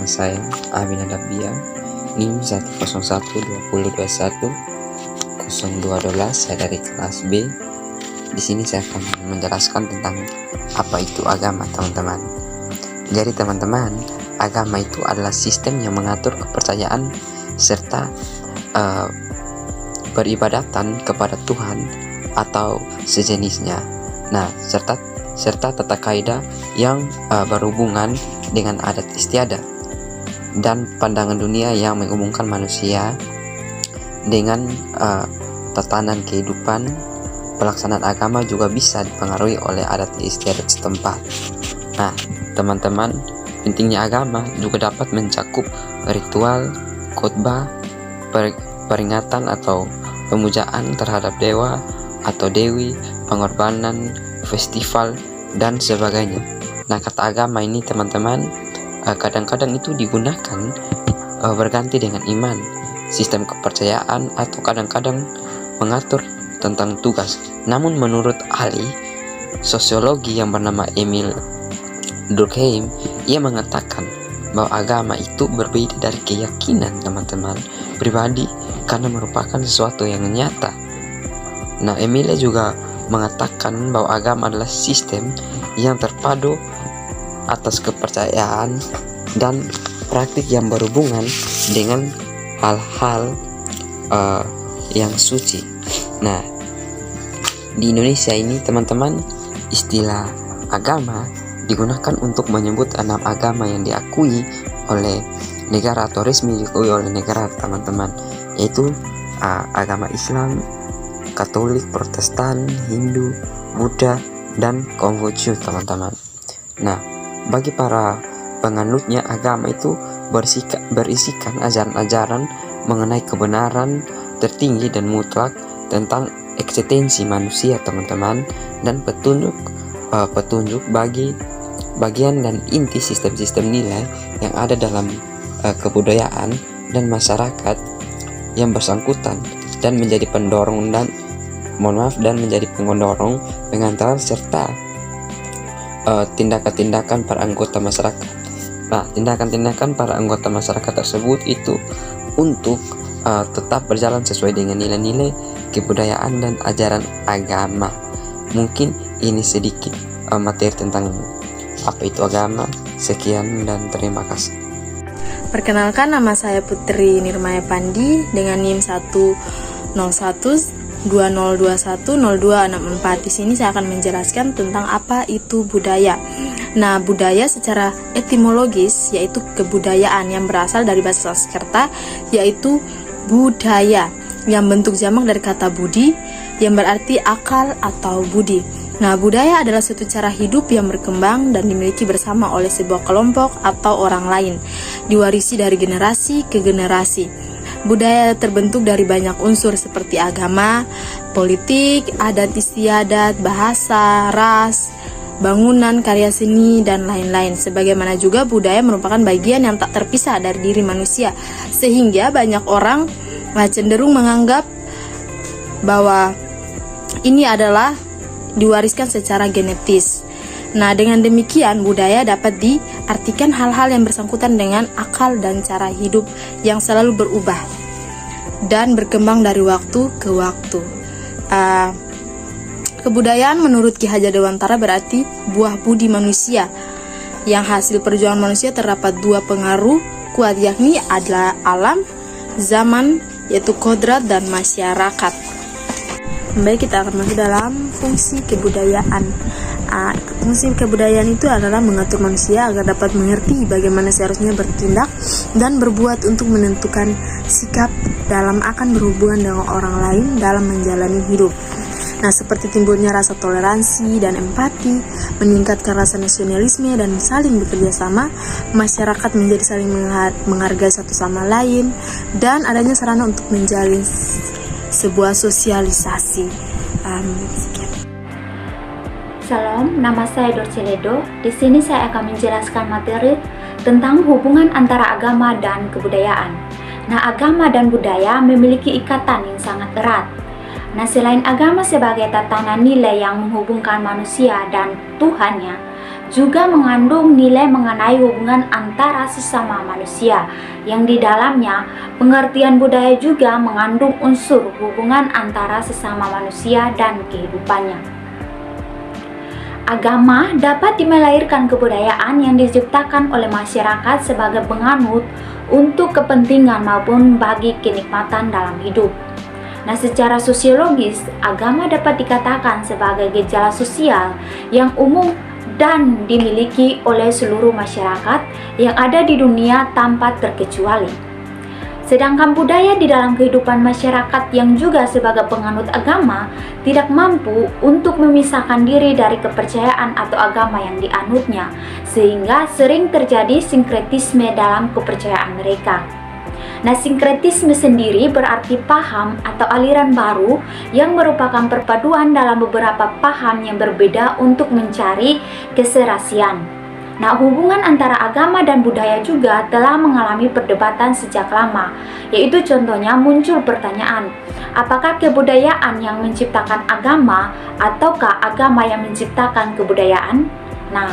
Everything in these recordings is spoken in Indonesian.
saya Amin Adabia, NIM 10120210212. Saya dari kelas B. Di sini saya akan menjelaskan tentang apa itu agama, teman-teman. Jadi teman-teman, agama itu adalah sistem yang mengatur kepercayaan serta peribadatan kepada Tuhan atau sejenisnya. Nah, serta tata kaidah yang berhubungan dengan adat istiadat dan pandangan dunia yang menghubungkan manusia dengan tatanan kehidupan. Pelaksanaan agama juga bisa dipengaruhi oleh adat istiadat setempat. Nah, teman-teman, pentingnya agama juga dapat mencakup ritual, khotbah, peringatan atau pemujaan terhadap dewa atau dewi, pengorbanan, festival, dan sebagainya. Nah, kata agama ini teman-teman kadang-kadang itu digunakan berganti dengan iman, sistem kepercayaan, atau kadang-kadang mengatur tentang tugas. Namun menurut ahli sosiologi yang bernama Emil Durkheim, ia mengatakan bahwa agama itu berbeda dari keyakinan teman-teman pribadi karena merupakan sesuatu yang nyata. Nah, Emil juga mengatakan bahwa agama adalah sistem yang terpadu atas kepercayaan dan praktik yang berhubungan dengan hal-hal yang suci. Nah, di Indonesia ini teman-teman, istilah agama digunakan untuk menyebut 6 agama yang diakui oleh negara atau resmi diakui oleh negara, teman-teman, yaitu agama Islam, Katolik, Protestan, Hindu, Buddha, dan Konghucu, teman-teman. Nah, bagi para penganutnya, agama itu berisikan ajaran-ajaran mengenai kebenaran tertinggi dan mutlak tentang eksistensi manusia, teman-teman, dan petunjuk bagi bagian dan inti sistem-sistem nilai yang ada dalam kebudayaan dan masyarakat yang bersangkutan, dan menjadi pendorong dan menjadi pendorong, pengantar, serta tindakan-tindakan para anggota masyarakat. Nah, tindakan-tindakan para anggota masyarakat tersebut itu untuk tetap berjalan sesuai dengan nilai-nilai kebudayaan dan ajaran agama. Mungkin ini sedikit materi tentang apa itu agama. Sekian dan terima kasih. Perkenalkan, nama saya Putri Nirmaya Pandi dengan NIM 10120210264. Di sini saya akan menjelaskan tentang apa itu budaya. Nah, budaya secara etimologis yaitu kebudayaan yang berasal dari bahasa Sanskerta, yaitu budaya, yang bentuk jamak dari kata budi yang berarti akal atau budi. Nah, budaya adalah suatu cara hidup yang berkembang dan dimiliki bersama oleh sebuah kelompok atau orang lain, diwarisi dari generasi ke generasi. Budaya terbentuk dari banyak unsur seperti agama, politik, adat istiadat, bahasa, ras, bangunan, karya seni, dan lain-lain. Sebagaimana juga budaya merupakan bagian yang tak terpisah dari diri manusia, sehingga banyak orang cenderung menganggap bahwa ini adalah diwariskan secara genetis. Nah, dengan demikian budaya dapat diartikan hal-hal yang bersangkutan dengan akal dan cara hidup yang selalu berubah dan berkembang dari waktu ke waktu. Kebudayaan menurut Ki Hajar Dewantara berarti buah budi manusia, yang hasil perjuangan manusia terdapat 2 pengaruh kuat, yakni adalah alam, zaman, yaitu kodrat, dan masyarakat. Baik, kita akan masuk dalam fungsi kebudayaan. Fungsi kebudayaan itu adalah mengatur manusia agar dapat mengerti bagaimana seharusnya bertindak dan berbuat untuk menentukan sikap dalam akan berhubungan dengan orang lain dalam menjalani hidup. Nah, seperti timbulnya rasa toleransi dan empati, meningkatkan rasa nasionalisme dan saling bekerja sama, masyarakat menjadi saling menghargai satu sama lain, dan adanya sarana untuk menjalin sebuah sosialisasi. Sekian. Salam, nama saya Dorce Ledo. Di sini saya akan menjelaskan materi tentang hubungan antara agama dan kebudayaan. Nah, agama dan budaya memiliki ikatan yang sangat erat. Nah, selain agama sebagai tatanan nilai yang menghubungkan manusia dan Tuhannya, juga mengandung nilai mengenai hubungan antara sesama manusia, yang di dalamnya pengertian budaya juga mengandung unsur hubungan antara sesama manusia dan kehidupannya. Agama dapat melahirkan kebudayaan yang diciptakan oleh masyarakat sebagai penganut untuk kepentingan maupun bagi kenikmatan dalam hidup. Nah, secara sosiologis, agama dapat dikatakan sebagai gejala sosial yang umum dan dimiliki oleh seluruh masyarakat yang ada di dunia tanpa terkecuali. Sedangkan budaya di dalam kehidupan masyarakat yang juga sebagai penganut agama tidak mampu untuk memisahkan diri dari kepercayaan atau agama yang dianutnya, sehingga sering terjadi sinkretisme dalam kepercayaan mereka. Nah, sinkretisme sendiri berarti paham atau aliran baru yang merupakan perpaduan dalam beberapa paham yang berbeda untuk mencari keserasian. Nah, hubungan antara agama dan budaya juga telah mengalami perdebatan sejak lama, yaitu contohnya muncul pertanyaan, apakah kebudayaan yang menciptakan agama ataukah agama yang menciptakan kebudayaan? Nah,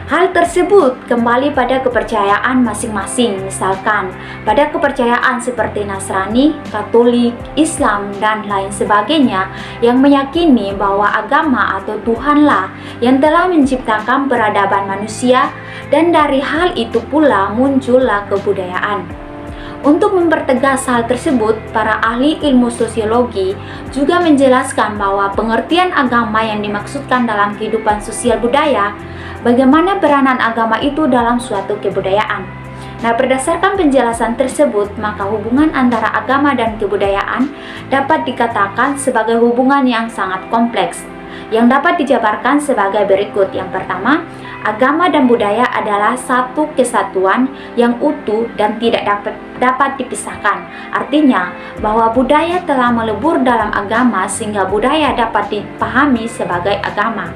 hal tersebut kembali pada kepercayaan masing-masing, misalkan pada kepercayaan seperti Nasrani, Katolik, Islam, dan lain sebagainya yang meyakini bahwa agama atau Tuhanlah yang telah menciptakan peradaban manusia, dan dari hal itu pula muncullah kebudayaan. Untuk mempertegas hal tersebut, para ahli ilmu sosiologi juga menjelaskan bahwa pengertian agama yang dimaksudkan dalam kehidupan sosial budaya, bagaimana peranan agama itu dalam suatu kebudayaan. Nah, berdasarkan penjelasan tersebut, maka hubungan antara agama dan kebudayaan dapat dikatakan sebagai hubungan yang sangat kompleks, yang dapat dijabarkan sebagai berikut. Yang pertama, agama dan budaya adalah satu kesatuan yang utuh dan tidak dapat dipisahkan. Artinya, bahwa budaya telah melebur dalam agama sehingga budaya dapat dipahami sebagai agama.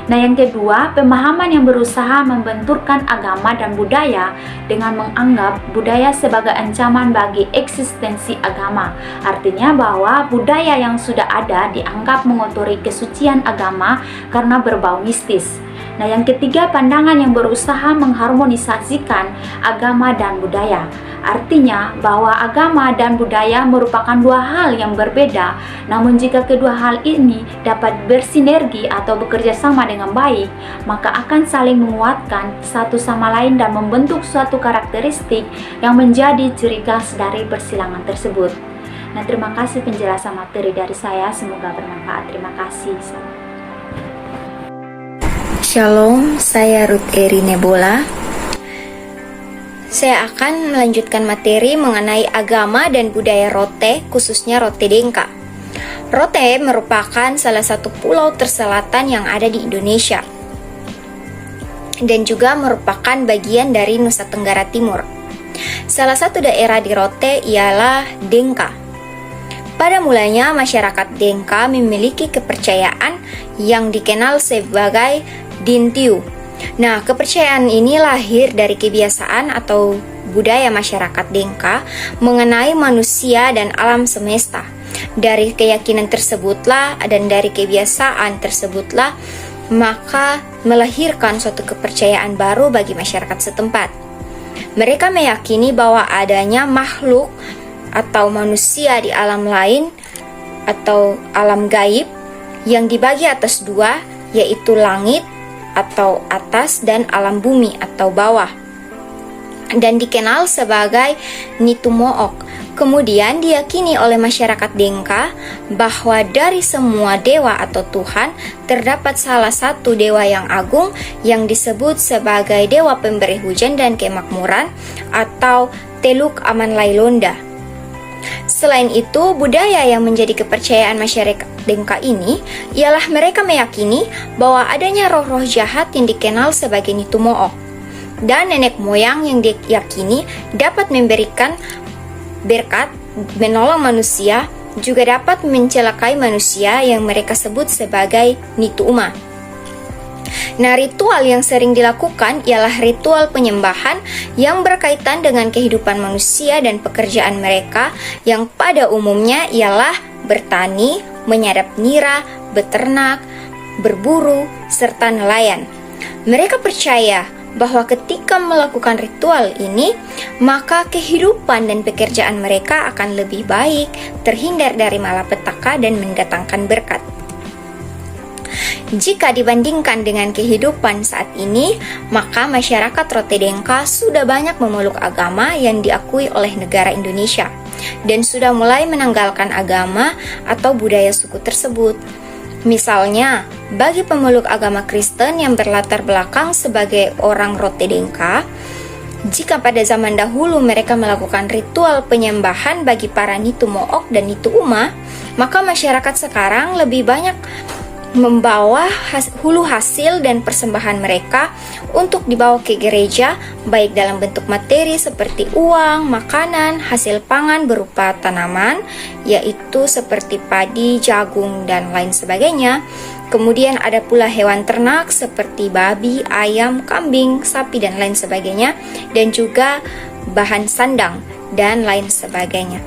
Nah, yang kedua, pemahaman yang berusaha membenturkan agama dan budaya dengan menganggap budaya sebagai ancaman bagi eksistensi agama. Artinya bahwa budaya yang sudah ada dianggap mengotori kesucian agama karena berbau mistis. Nah, yang ketiga, pandangan yang berusaha mengharmonisasikan agama dan budaya. Artinya bahwa agama dan budaya merupakan dua hal yang berbeda. Namun jika kedua hal ini dapat bersinergi atau bekerja sama dengan baik, maka akan saling menguatkan satu sama lain dan membentuk suatu karakteristik yang menjadi ciri khas dari persilangan tersebut. Nah, terima kasih penjelasan materi dari saya, semoga bermanfaat. Terima kasih. Shalom, saya Ruth Eri Nebola. Saya akan melanjutkan materi mengenai agama dan budaya Rote, khususnya Rote Denka. Rote merupakan salah satu pulau terselatan yang ada di Indonesia dan juga merupakan bagian dari Nusa Tenggara Timur. Salah satu daerah di Rote ialah Denka. Pada mulanya masyarakat Denka memiliki kepercayaan yang dikenal sebagai Dintiu. Nah, kepercayaan ini lahir dari kebiasaan atau budaya masyarakat Denka mengenai manusia dan alam semesta. Dari keyakinan tersebutlah dan dari kebiasaan tersebutlah maka melahirkan suatu kepercayaan baru bagi masyarakat setempat. Mereka meyakini bahwa adanya makhluk atau manusia di alam lain atau alam gaib yang dibagi atas dua, yaitu langit atau atas dan alam bumi atau bawah, dan dikenal sebagai Nitumook. Kemudian diyakini oleh masyarakat Denka bahwa dari semua dewa atau Tuhan terdapat salah satu dewa yang agung yang disebut sebagai dewa pemberi hujan dan kemakmuran atau Teluk Aman Lailonda. Selain itu, budaya yang menjadi kepercayaan masyarakat Denka ini ialah mereka meyakini bahwa adanya roh-roh jahat yang dikenal sebagai Nitumook, dan nenek moyang yang diyakini dapat memberikan berkat, menolong manusia, juga dapat mencelakai manusia yang mereka sebut sebagai Nituuma. Nah, ritual yang sering dilakukan ialah ritual penyembahan yang berkaitan dengan kehidupan manusia dan pekerjaan mereka yang pada umumnya ialah bertani, menyadap nira, beternak, berburu, serta nelayan. Mereka percaya bahwa ketika melakukan ritual ini, maka kehidupan dan pekerjaan mereka akan lebih baik, terhindar dari malapetaka dan mendatangkan berkat. Jika dibandingkan dengan kehidupan saat ini, maka masyarakat Rote Dengka sudah banyak memeluk agama yang diakui oleh negara Indonesia dan sudah mulai menanggalkan agama atau budaya suku tersebut. Misalnya, bagi pemeluk agama Kristen yang berlatar belakang sebagai orang Rote Dengka, jika pada zaman dahulu mereka melakukan ritual penyembahan bagi para Nitu Mook dan Nitu Uma, maka masyarakat sekarang lebih banyak membawa hulu hasil dan persembahan mereka untuk dibawa ke gereja, baik dalam bentuk materi seperti uang, makanan, hasil pangan berupa tanaman, yaitu seperti padi, jagung, dan lain sebagainya. Kemudian ada pula hewan ternak seperti babi, ayam, kambing, sapi, dan lain sebagainya, dan juga bahan sandang dan lain sebagainya.